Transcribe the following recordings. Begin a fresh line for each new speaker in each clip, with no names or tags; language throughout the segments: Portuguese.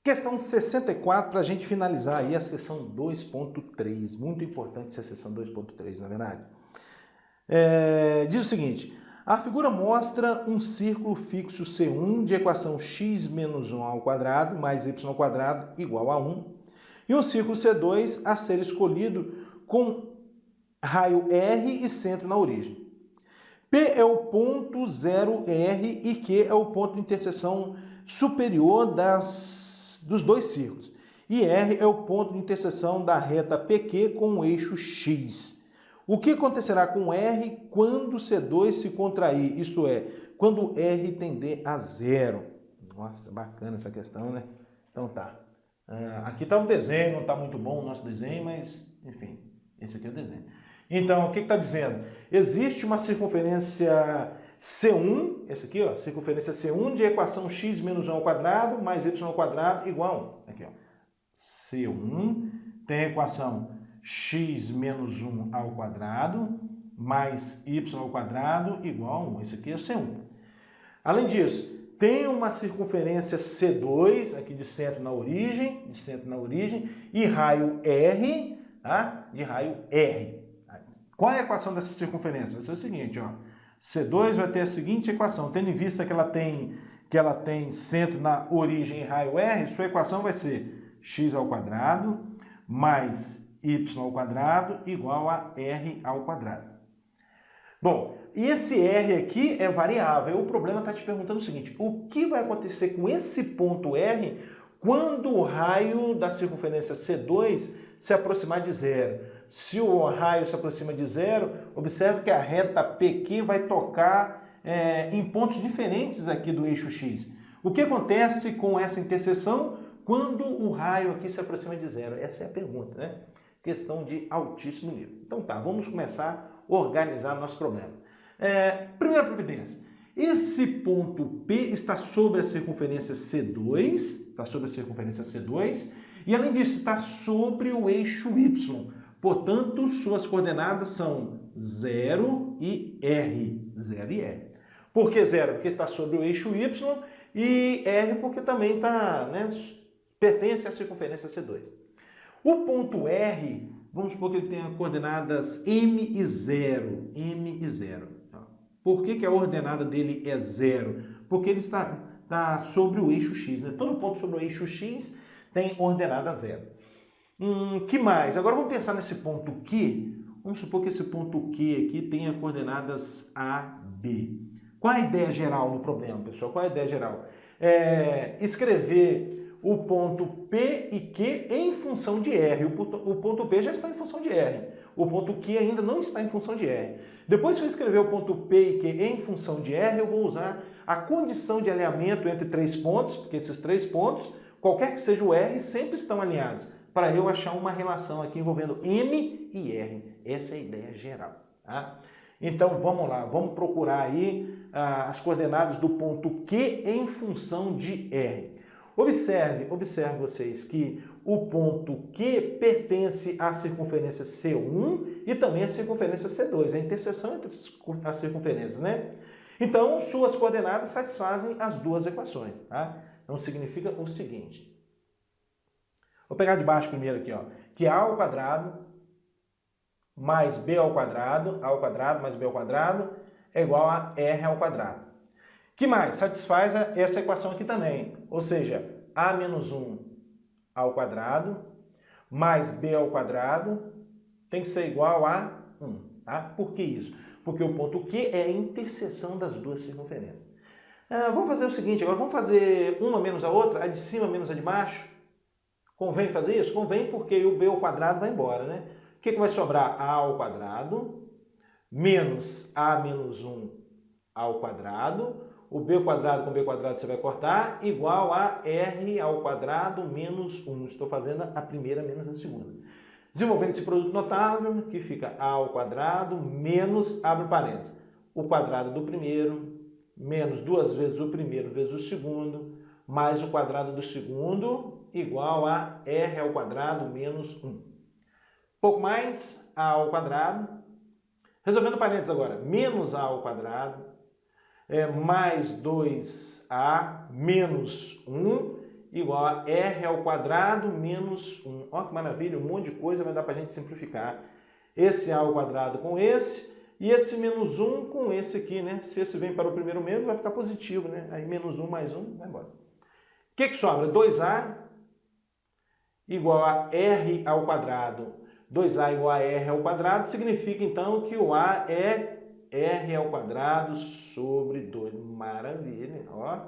Questão 64 para a gente finalizar aí a seção 2.3. Muito importante essa seção 2.3, na verdade. Diz o seguinte: a figura mostra um círculo fixo C1 de equação x menos 1 ao quadrado mais y ao quadrado igual a 1 e um círculo C2 a ser escolhido com raio R e centro na origem. P é o ponto 0R e Q é o ponto de interseção superior dos dois círculos. E R é o ponto de interseção da reta PQ com o eixo X. O que acontecerá com R quando C2 se contrair, isto é, quando R tender a zero? Nossa, bacana essa questão, né? Então tá. Aqui está o desenho, não está muito bom o nosso desenho, mas enfim, esse aqui é o desenho. Então, o que está dizendo? Existe uma circunferência C1, essa aqui, ó, circunferência C1 de equação x menos 1 ao quadrado mais y ao quadrado igual a 1. Aqui, ó. C1 tem a equação x menos 1 ao quadrado mais y ao quadrado igual a 1. Esse aqui é o C1. Além disso, tem uma circunferência C2, aqui de centro na origem, e raio R, tá? De raio R. Qual é a equação dessa circunferência? Vai ser o seguinte, ó. C2 vai ter a seguinte equação, tendo em vista que ela tem centro na origem e raio R, sua equação vai ser x ao quadrado mais y ao quadrado igual a R ao quadrado. Bom, e esse R aqui é variável. O problema está te perguntando o seguinte: o que vai acontecer com esse ponto R quando o raio da circunferência C2 se aproximar de zero? Se o raio se aproxima de zero, observe que a reta PQ vai tocar em pontos diferentes aqui do eixo X. O que acontece com essa interseção quando o raio aqui se aproxima de zero? Essa é a pergunta, né? Questão de altíssimo nível. Então tá, vamos começar a organizar nosso problema. Primeira providência. Esse ponto P está sobre a circunferência C2, e além disso está sobre o eixo Y. Portanto, suas coordenadas são 0 e R. 0 e R. Por que 0? Porque está sobre o eixo Y, e R porque também está, pertence à circunferência C2. O ponto R, vamos supor que ele tenha coordenadas M e 0. M e 0. Por que a ordenada dele é 0? Porque ele está sobre o eixo X. Né? Todo ponto sobre o eixo X tem ordenada 0. Que mais? Agora vamos pensar nesse ponto Q. Vamos supor que esse ponto Q aqui tenha coordenadas A, B. Qual a ideia geral no problema, pessoal? Qual a ideia geral? Escrever o ponto P e Q em função de R. O ponto P já está em função de R. O ponto Q ainda não está em função de R. Depois que eu escrever o ponto P e Q em função de R, eu vou usar a condição de alinhamento entre três pontos, porque esses três pontos, qualquer que seja o R, sempre estão alinhados, para eu achar uma relação aqui envolvendo M e R. Essa é a ideia geral. Tá? Então, vamos lá. Vamos procurar aí as coordenadas do ponto Q em função de R. Observe vocês que o ponto Q pertence à circunferência C1 e também à circunferência C2. A interseção entre as circunferências, né? Então, suas coordenadas satisfazem as duas equações. Tá? Então, significa o seguinte. Vou pegar de baixo primeiro aqui, ó, que A ao quadrado mais B ao quadrado mais B ao quadrado é igual a R ao quadrado. Que mais? Satisfaz essa equação aqui também, ou seja, A menos 1 ao quadrado mais B ao quadrado tem que ser igual a 1. Tá? Por que isso? Porque o ponto Q é a interseção das duas circunferências. Vamos fazer o seguinte, agora vamos fazer uma menos a outra, a de cima menos a de baixo. Convém fazer isso? Convém, porque o B ao quadrado vai embora, né? O que vai sobrar? A ao quadrado menos A menos 1 ao quadrado. O B ao quadrado com B ao quadrado você vai cortar, igual a R ao quadrado menos 1. Estou fazendo a primeira menos a segunda. Desenvolvendo esse produto notável, que fica A ao quadrado menos, abre parênteses, o quadrado do primeiro, menos 2 vezes o primeiro vezes o segundo, mais o quadrado do segundo, igual a R ao quadrado menos 1. Pouco mais, A ao quadrado. Resolvendo parênteses agora, menos A ao quadrado, mais 2A menos 1, igual a r ao quadrado menos 1. Olha que maravilha, um monte de coisa vai dar para a gente simplificar. Esse a ao quadrado com esse, e esse menos 1 com esse aqui, né? Se esse vem para o primeiro membro, vai ficar positivo, né? Aí menos 1 mais 1, vai embora. O que sobra? 2a igual a r ao quadrado. 2a igual a r ao quadrado significa, então, que o a é r ao quadrado sobre 2. Maravilha, ó.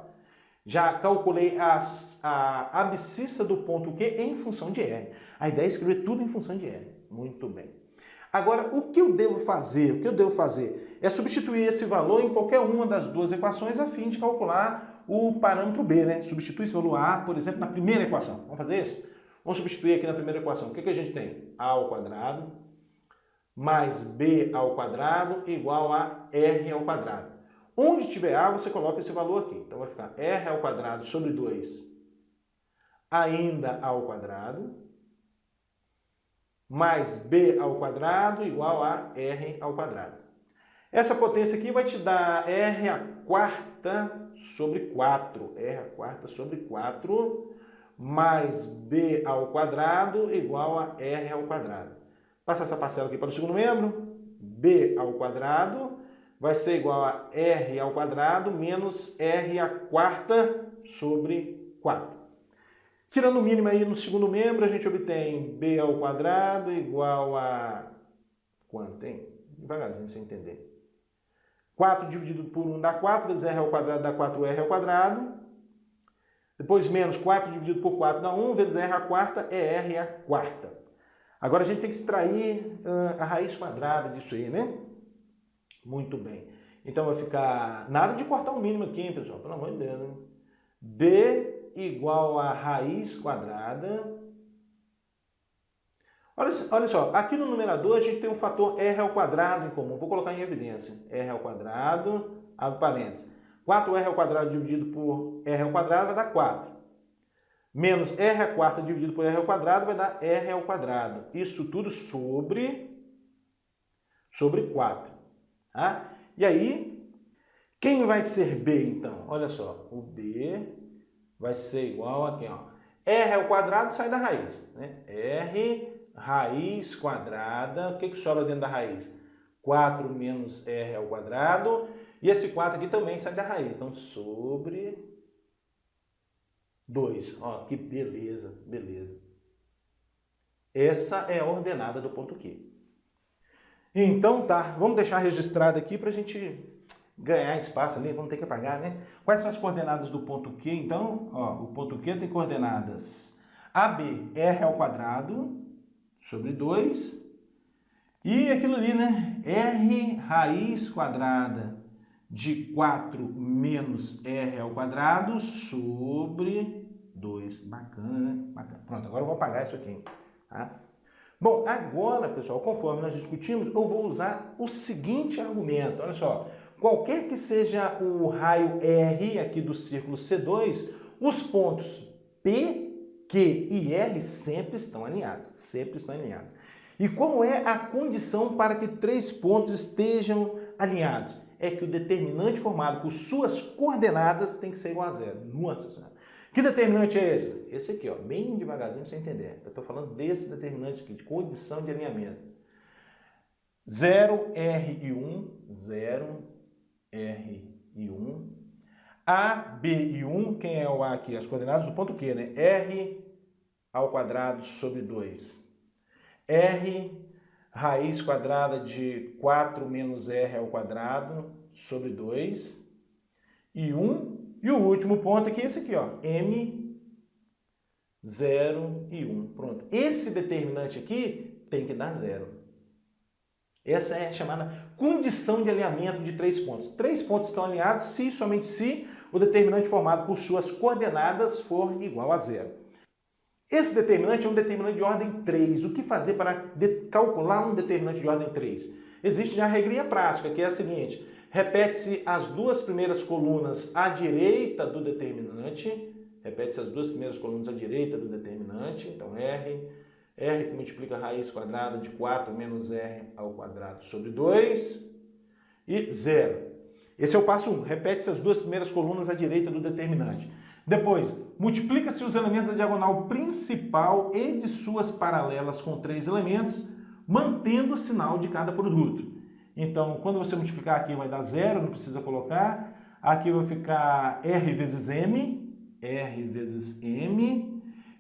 Já calculei a abscissa do ponto Q em função de R. A ideia é escrever tudo em função de R. Muito bem. Agora, o que eu devo fazer? O que eu devo fazer é substituir esse valor em qualquer uma das duas equações a fim de calcular o parâmetro B, né? Substituir esse valor A, por exemplo, na primeira equação. Vamos fazer isso? Vamos substituir aqui na primeira equação. O que a gente tem? A ao quadrado mais B ao quadrado igual a R ao quadrado. Onde tiver A, você coloca esse valor aqui. Então vai ficar R ao quadrado sobre 2 ainda ao quadrado mais B ao quadrado igual a R ao quadrado. Essa potência aqui vai te dar R à quarta sobre 4. R à quarta sobre 4 mais B ao quadrado igual a R ao quadrado. Passa essa parcela aqui para o segundo membro. B ao quadrado vai ser igual a R ao quadrado menos R à quarta sobre 4. Tirando o mínimo aí no segundo membro, a gente obtém B ao quadrado igual a... quanto, hein? Devagarzinho, pra você entender. 4 dividido por 1 dá 4, vezes R ao quadrado dá 4R ao quadrado. Depois menos 4 dividido por 4 dá 1, vezes R à quarta é R à quarta. Agora a gente tem que extrair a raiz quadrada disso aí, né? Muito bem. Então vai ficar... nada de cortar o mínimo aqui, hein, pessoal? Pelo amor de Deus, né? B igual a raiz quadrada. Olha só, aqui no numerador a gente tem um fator R ao quadrado em comum. Vou colocar em evidência. R ao quadrado, abre parênteses. 4R ao quadrado dividido por R ao quadrado vai dar 4. Menos R à quarta dividido por R ao quadrado vai dar R ao quadrado. Isso tudo sobre 4. Tá? E aí, quem vai ser B, então? Olha só, o B vai ser igual a quem? Ó? R ao quadrado sai da raiz. Né? R raiz quadrada, o que sobra dentro da raiz? 4 menos R ao quadrado. E esse 4 aqui também sai da raiz. Então, sobre 2. Ó, que beleza, beleza. Essa é a ordenada do ponto Q. Então tá, vamos deixar registrado aqui para a gente ganhar espaço ali, vamos ter que apagar, né? Quais são as coordenadas do ponto Q? Então, ó, o ponto Q tem coordenadas AB, R ao quadrado, sobre 2, e aquilo ali, né? R raiz quadrada de 4 menos R ao quadrado sobre 2. Bacana, né? Bacana. Pronto, agora eu vou apagar isso aqui, tá? Bom, agora, pessoal, conforme nós discutimos, eu vou usar o seguinte argumento. Olha só, qualquer que seja o raio R aqui do círculo C2, os pontos P, Q e R sempre estão alinhados. Sempre estão alinhados. E qual é a condição para que 3 pontos estejam alinhados? É que o determinante formado por suas coordenadas tem que ser igual a zero. Nossa Senhora. Que determinante é esse? Esse aqui, ó, bem devagarzinho para você entender. Eu estou falando desse determinante aqui, de condição de alinhamento. 0, R e 1. 0, R e 1. A, B e 1. Quem é o A aqui? As coordenadas do ponto Q, né? R ao quadrado sobre 2. R raiz quadrada de 4 menos R ao quadrado sobre 2. E 1. E o último ponto aqui é esse aqui, ó, M, 0 e 1. Pronto. Esse determinante aqui tem que dar 0. Essa é a chamada condição de alinhamento de 3 pontos. 3 pontos estão alinhados se, somente se, o determinante formado por suas coordenadas for igual a 0. Esse determinante é um determinante de ordem 3. O que fazer para calcular um determinante de ordem 3? Existe já a regrinha prática, que é a seguinte: repete-se as duas primeiras colunas à direita do determinante. Repete-se as duas primeiras colunas à direita do determinante. Então, R que multiplica a raiz quadrada de 4 menos R ao quadrado sobre 2. E 0. Esse é o passo 1. Repete-se as duas primeiras colunas à direita do determinante. Depois, multiplica-se os elementos da diagonal principal e de suas paralelas com 3 elementos, mantendo o sinal de cada produto. Então, quando você multiplicar aqui vai dar 0, não precisa colocar. Aqui vai ficar R vezes M,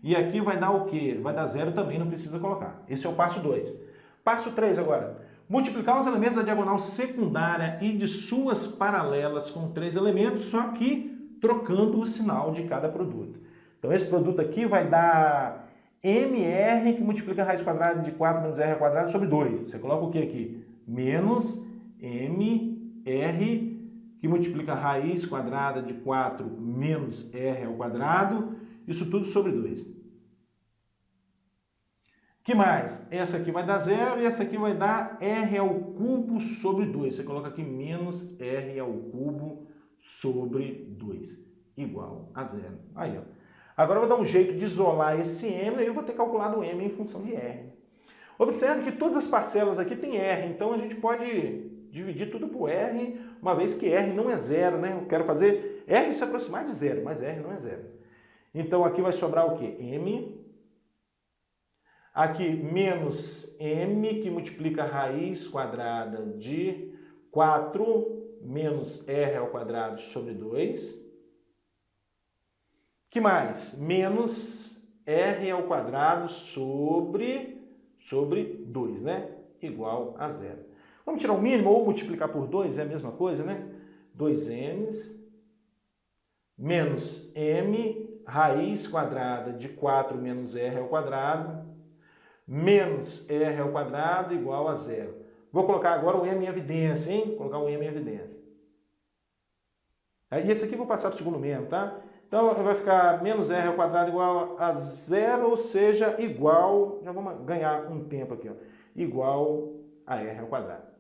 e aqui vai dar o quê? Vai dar 0 também, não precisa colocar. Esse é o passo 2. Passo 3 agora. Multiplicar os elementos da diagonal secundária e de suas paralelas com 3 elementos, só que trocando o sinal de cada produto. Então, esse produto aqui vai dar MR, que multiplica a raiz quadrada de 4 menos R ao quadrado sobre 2. Você coloca o que aqui? Menos MR, que multiplica a raiz quadrada de 4 menos R ao quadrado, isso tudo sobre 2. Que mais? Essa aqui vai dar 0 e essa aqui vai dar R ao cubo sobre 2. Você coloca aqui menos R ao cubo sobre 2, igual a 0. Aí, ó. Agora eu vou dar um jeito de isolar esse M, e eu vou ter calculado o M em função de R. Observe que todas as parcelas aqui têm R, então a gente pode dividir tudo por R, uma vez que R não é 0, né? Eu quero fazer R se aproximar de 0, mas R não é 0. Então aqui vai sobrar o quê? M. Aqui menos M, que multiplica a raiz quadrada de 4 menos R ao quadrado sobre 2. Que mais? Menos R ao quadrado sobre 2, né? Igual a 0. Vamos tirar o mínimo ou multiplicar por 2, é a mesma coisa, né? 2m's menos M raiz quadrada de 4 menos R ao quadrado menos R ao quadrado igual a 0. Vou colocar agora o M em evidência, hein? Vou colocar o M em evidência. E esse aqui eu vou passar para o segundo mesmo, tá? Então vai ficar menos R ao quadrado igual a 0, ou seja, igual, já vamos ganhar um tempo aqui, ó, igual a R ao quadrado.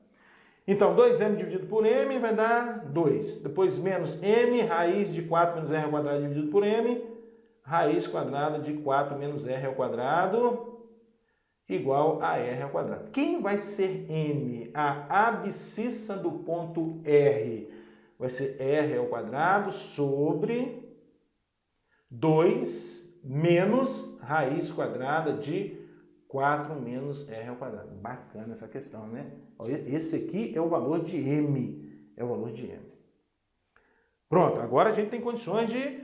Então 2M dividido por M vai dar 2. Depois menos M, raiz de 4 menos R ao quadrado dividido por M, raiz quadrada de 4 menos R ao quadrado igual a R ao quadrado. Quem vai ser M? A abscissa do ponto R vai ser R ao quadrado sobre 2 menos raiz quadrada de 4 menos R ao quadrado. Bacana essa questão, né? Esse aqui é o valor de M. É o valor de M. Pronto, agora a gente tem condições de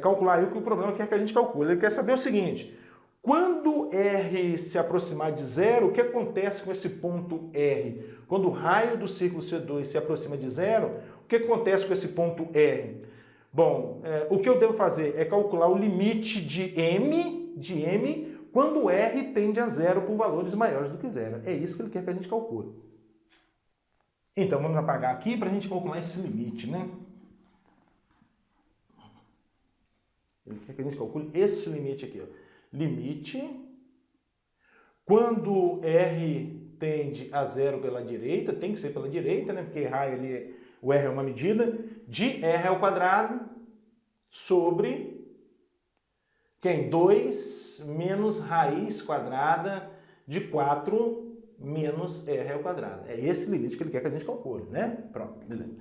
calcular aí o que o problema quer que a gente calcule. Ele quer saber o seguinte: quando R se aproximar de 0, o que acontece com esse ponto R? Quando o raio do círculo C2 se aproxima de 0, o que acontece com esse ponto R? Bom, o que eu devo fazer é calcular o limite de M quando R tende a 0 por valores maiores do que 0. É isso que ele quer que a gente calcule. Então, vamos apagar aqui para a gente calcular esse limite, né? Ele quer que a gente calcule esse limite aqui, ó. Limite, quando R tende a 0 pela direita, tem que ser pela direita, né? Porque raio ali, o R é uma medida, de R ao quadrado sobre quem? 2 menos raiz quadrada de 4 menos R ao quadrado. É esse limite que ele quer que a gente calcule, né? Pronto, beleza.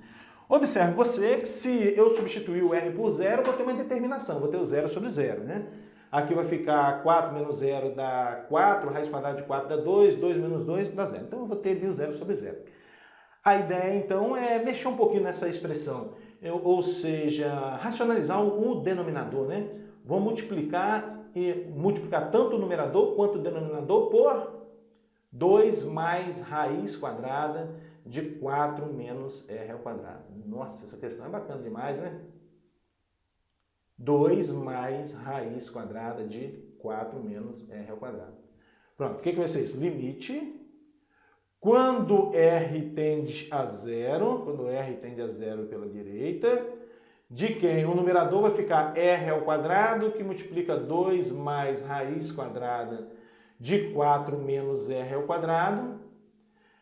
Observe você que se eu substituir o R por 0, vou ter uma determinação, vou ter o 0 sobre 0, né? Aqui vai ficar 4 menos 0 dá 4, raiz quadrada de 4 dá 2, 2 menos 2 dá 0. Então eu vou ter ali o 0 sobre 0. A ideia, então, é mexer um pouquinho nessa expressão, ou seja, racionalizar o denominador, né? Vou multiplicar tanto o numerador quanto o denominador por 2 mais raiz quadrada de 4 menos R ao quadrado. Nossa, essa questão é bacana demais, né? 2 mais raiz quadrada de 4 menos R ao quadrado. Pronto, o que vai ser isso? Limite, quando R tende a 0, quando R tende a 0 pela direita, de quem? O numerador vai ficar R ao quadrado, que multiplica 2 mais raiz quadrada de 4 menos R ao quadrado.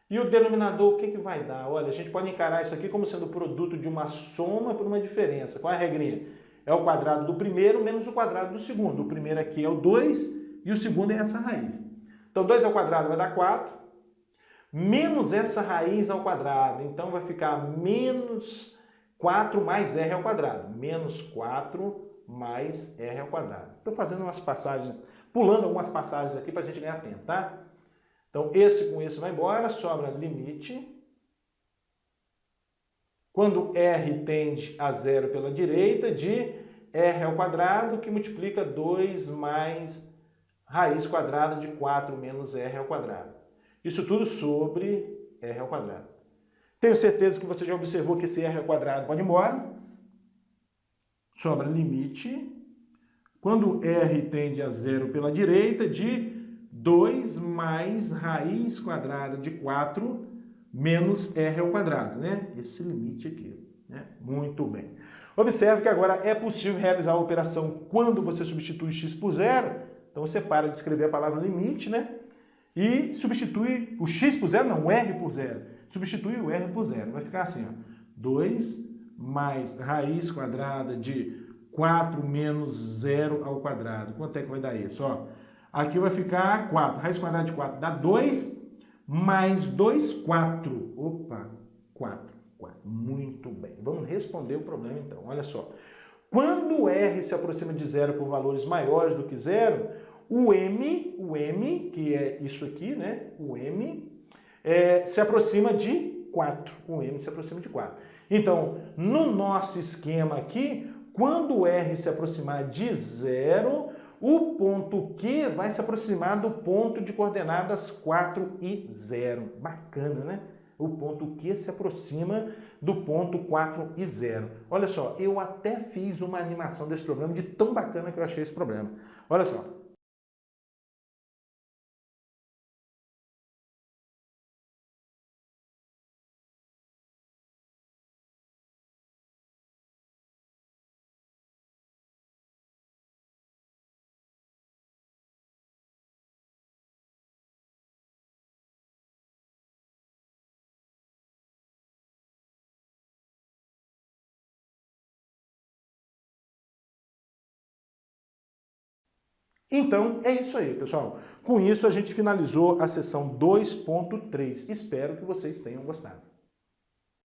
E o denominador, o que vai dar? Olha, a gente pode encarar isso aqui como sendo o produto de uma soma por uma diferença. Qual é a regrinha? É o quadrado do primeiro menos o quadrado do segundo. O primeiro aqui é o 2 e o segundo é essa raiz. Então, 2 ao quadrado vai dar 4, menos essa raiz ao quadrado. Então, vai ficar menos 4 mais r ao quadrado. Menos 4 mais r ao quadrado. Estou fazendo umas passagens, pulando algumas passagens aqui para a gente ganhar tempo, tá? Então, esse com esse vai embora, sobra limite. Quando r tende a zero pela direita, de r ao quadrado, que multiplica 2 mais raiz quadrada de 4 menos r ao quadrado. Isso tudo sobre r ao quadrado. Tenho certeza que você já observou que esse r ao quadrado pode ir embora. Sobra limite. Quando r tende a zero pela direita, de 2 mais raiz quadrada de 4 menos r ao quadrado, né? Esse limite aqui, né? Muito bem. Observe que agora é possível realizar a operação quando você substitui x por zero. Então você para de escrever a palavra limite, né? E substitui o x por zero, não, o r por zero. Substitui o r por zero. Vai ficar assim, ó. 2 mais raiz quadrada de 4 menos 0 ao quadrado. Quanto é que vai dar isso? Ó, aqui vai ficar 4. Raiz quadrada de 4 dá 2, mais 2, 4. Opa, 4. Muito bem. Vamos responder o problema então. Olha só. Quando r se aproxima de zero por valores maiores do que zero, o m, que é isso aqui, né? O m, se aproxima de 4. O m se aproxima de 4. Então, no nosso esquema aqui, quando r se aproximar de zero, o ponto Q vai se aproximar do ponto de coordenadas 4 e 0. Bacana, né? O ponto Q se aproxima do ponto 4 e 0. Olha só, eu até fiz uma animação desse problema de tão bacana que eu achei esse problema. Olha só. Então, é isso aí, pessoal. Com isso, a gente finalizou a sessão 2.3. Espero que vocês tenham gostado.